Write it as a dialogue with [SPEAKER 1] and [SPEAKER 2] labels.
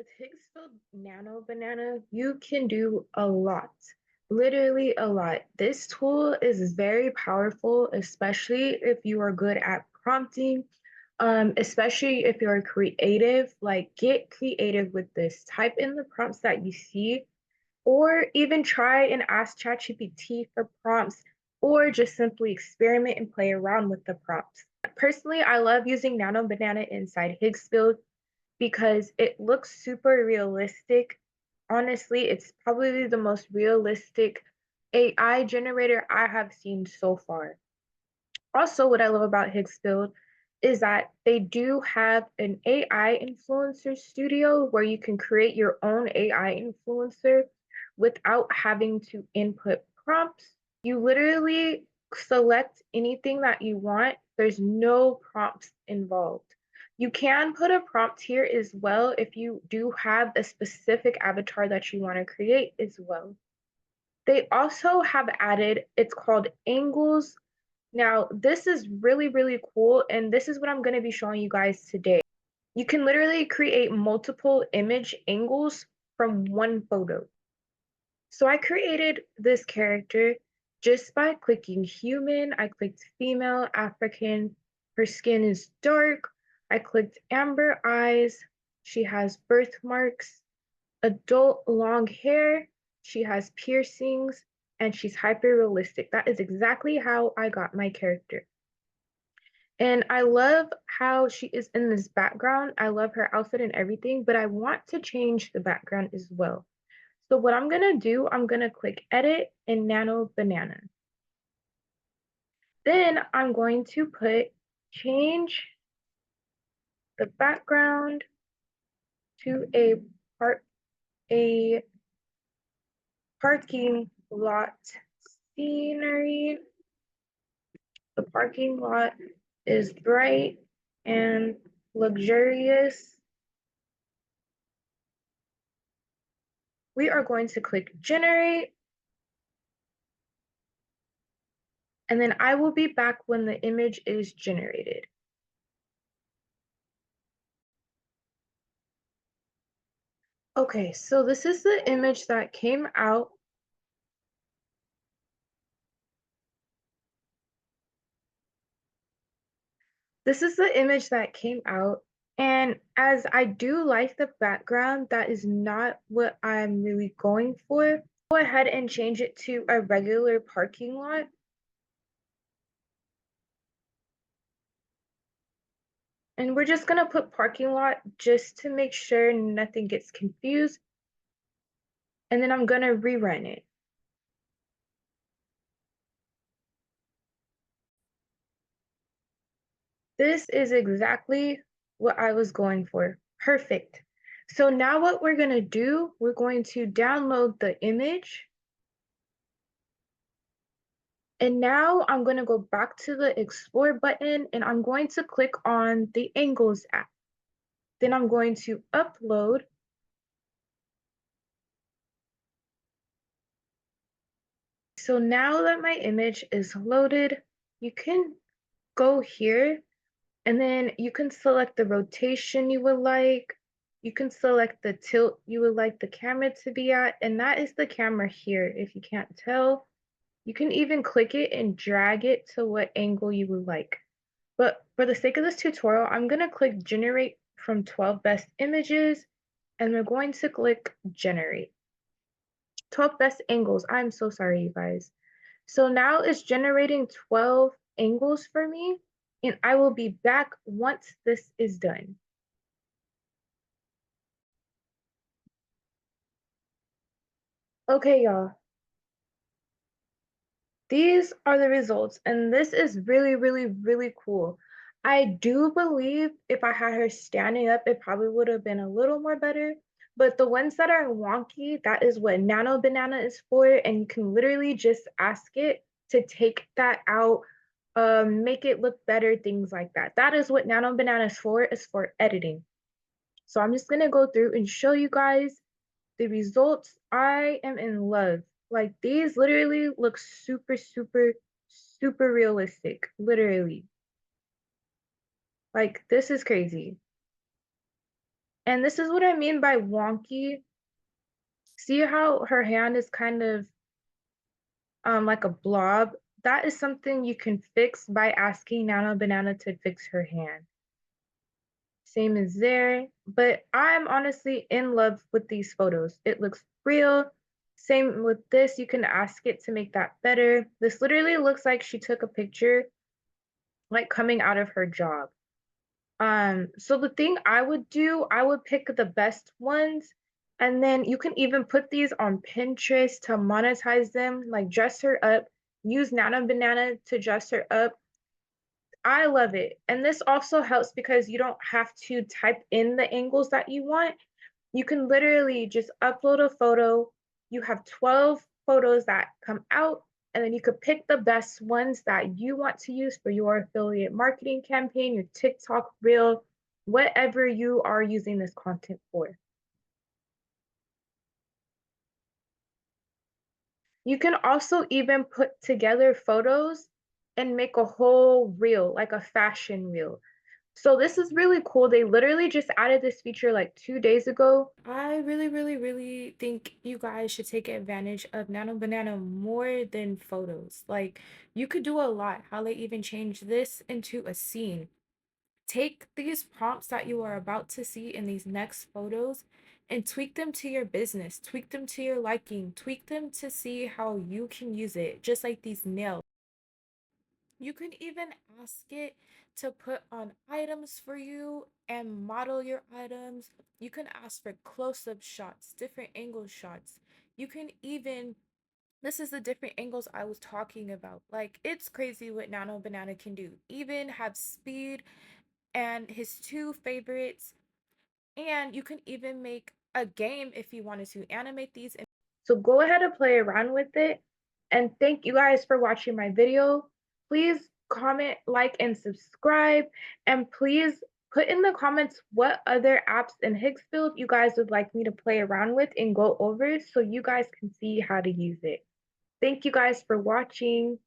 [SPEAKER 1] With Higgsfield Nano Banana, you can do a lot, literally a lot. This tool is very powerful, especially if you are good at prompting, especially if you're creative. Like, get creative with this. Type in the prompts that you see, or even try and ask ChatGPT for prompts, or just simply experiment and play around with the prompts. Personally, I love using Nano Banana inside Higgsfield because it looks super realistic. Honestly, it's probably the most realistic AI generator I have seen so far. Also, what I love about Higgsfield is that they do have an AI influencer studio where you can create your own AI influencer without having to input prompts. You literally select anything that you want. There's no prompts involved. You can put a prompt here as well if you do have a specific avatar that you want to create as well. They also have added, it's called angles. Now, this is really, really cool, and this is what I'm going to be showing you guys today. You can literally create multiple image angles from one photo. So I created this character just by clicking human. I clicked female, African. Her skin is dark. I clicked amber eyes. She has birthmarks. Adult long hair. She has piercings and she's hyper realistic. That is exactly how I got my character. And I love how she is in this background. I love her outfit and everything, but I want to change the background as well. So what I'm gonna do, I'm gonna click edit in Nano Banana. Then I'm going to change the background to a parking lot scenery. The parking lot is bright and luxurious. We are going to click generate. And then I will be back when the image is generated. Okay, so this is the image that came out. This is the image that came out. And as I do like the background, that is not what I'm really going for. Go ahead and change it to a regular parking lot. And we're just gonna put parking lot just to make sure nothing gets confused. And then I'm gonna rerun it. This is exactly what I was going for. Perfect. So now what we're gonna do, we're going to download the image. And now I'm going to go back to the Explore button and I'm going to click on the Angles app. Then I'm going to upload. So now that my image is loaded, you can go here and then you can select the rotation you would like. You can select the tilt you would like the camera to be at, and that is the camera here if you can't tell. You can even click it and drag it to what angle you would like. But for the sake of this tutorial, I'm going to click generate from 12 best images, and we're going to click generate. 12 best angles. I'm so sorry, you guys. So now it's generating 12 angles for me, and I will be back once this is done. Okay, y'all. These are the results, and this is really, really, really cool. I do believe if I had her standing up, it probably would have been a little more better. But the ones that are wonky, that is what Nano Banana is for, and you can literally just ask it to take that out, make it look better, things like that. That is what Nano Banana is for editing. So I'm just gonna go through and show you guys the results. I am in love. Like, these literally look super, super, super realistic. Literally. Like, this is crazy. And this is what I mean by wonky. See how her hand is kind of like a blob? That is something you can fix by asking Nano Banana to fix her hand. Same as there, but I'm honestly in love with these photos. It looks real. Same with this, you can ask it to make that better. This literally looks like she took a picture like coming out of her job. So the thing I would do, I would pick the best ones, and then you can even put these on Pinterest to monetize them, like dress her up, use Nana Banana to dress her up. I love it. And this also helps because you don't have to type in the angles that you want. You can literally just upload a photo. You have 12 photos that come out, and then you could pick the best ones that you want to use for your affiliate marketing campaign, your TikTok reel, whatever you are using this content for. You can also even put together photos and make a whole reel, like a fashion reel. So this is really cool. They literally just added this feature like 2 days ago. I really, really, really think you guys should take advantage of Nano Banana more than photos. Like, you could do a lot. How they even change this into a scene. Take these prompts that you are about to see in these next photos and tweak them to your business, tweak them to your liking, tweak them to see how you can use it, just like these nails. You can even ask it to put on items for you and model your items. You can ask for close-up shots, different angle shots. You can even, this is the different angles I was talking about. Like, it's crazy what Nano Banana can do. Even have speed and his two favorites. And you can even make a game if you wanted to animate these. So go ahead and play around with it. And thank you guys for watching my video. Please comment, like, and subscribe. And please put in the comments what other apps in Higgsfield you guys would like me to play around with and go over so you guys can see how to use it. Thank you guys for watching.